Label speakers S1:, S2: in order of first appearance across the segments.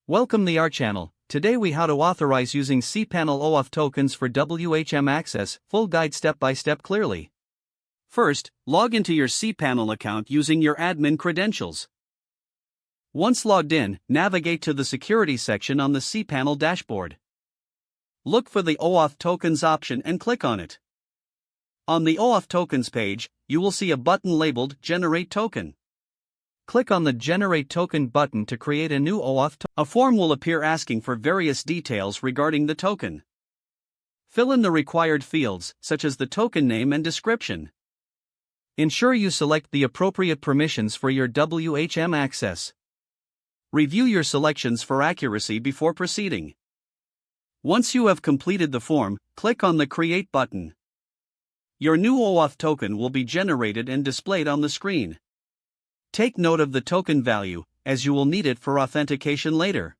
S1: Welcome to our channel. Today we how to authorize using cPanel OAuth tokens for WHM access, full guide step by step clearly. First, log into your cPanel account using your admin credentials. Once logged in, navigate to the security section on the cPanel dashboard. Look for the OAuth tokens option and click on it. On the OAuth tokens page, you will see a button labeled Generate Token. Click on the Generate Token button to create a new OAuth token. A form will appear asking for various details regarding the token. Fill in the required fields, such as the token name and description. Ensure you select the appropriate permissions for your WHM access. Review your selections for accuracy before proceeding. Once you have completed the form, click on the Create button. Your new OAuth token will be generated and displayed on the screen. Take note of the token value, as you will need it for authentication later.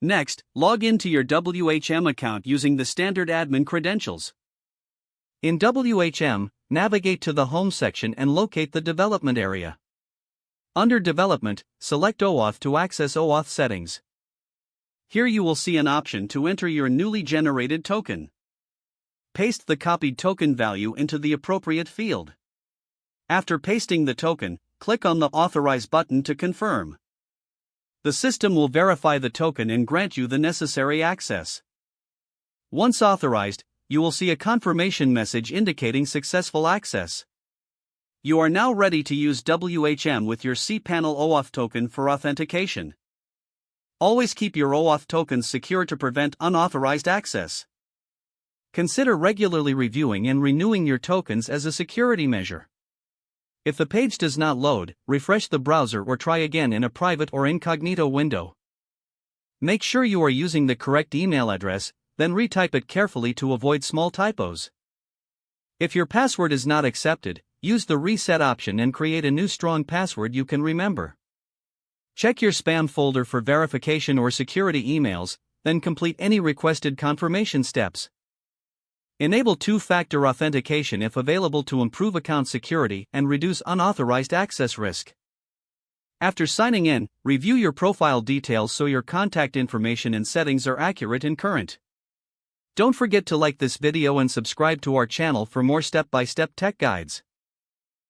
S1: Next, log into your WHM account using the standard admin credentials. In WHM, navigate to the Home section and locate the Development area. Under Development, select OAuth to access OAuth settings. Here you will see an option to enter your newly generated token. Paste the copied token value into the appropriate field. After pasting the token, click on the Authorize button to confirm. The system will verify the token and grant you the necessary access. Once authorized, you will see a confirmation message indicating successful access. You are now ready to use WHM with your cPanel OAuth token for authentication. Always keep your OAuth tokens secure to prevent unauthorized access. Consider regularly reviewing and renewing your tokens as a security measure. If the page does not load, refresh the browser or try again in a private or incognito window. Make sure you are using the correct email address, then retype it carefully to avoid small typos. If your password is not accepted, use the reset option and create a new strong password you can remember. Check your spam folder for verification or security emails, then complete any requested confirmation steps. Enable two-factor authentication if available to improve account security and reduce unauthorized access risk. After signing in, review your profile details so your contact information and settings are accurate and current. Don't forget to like this video and subscribe to our channel for more step-by-step tech guides.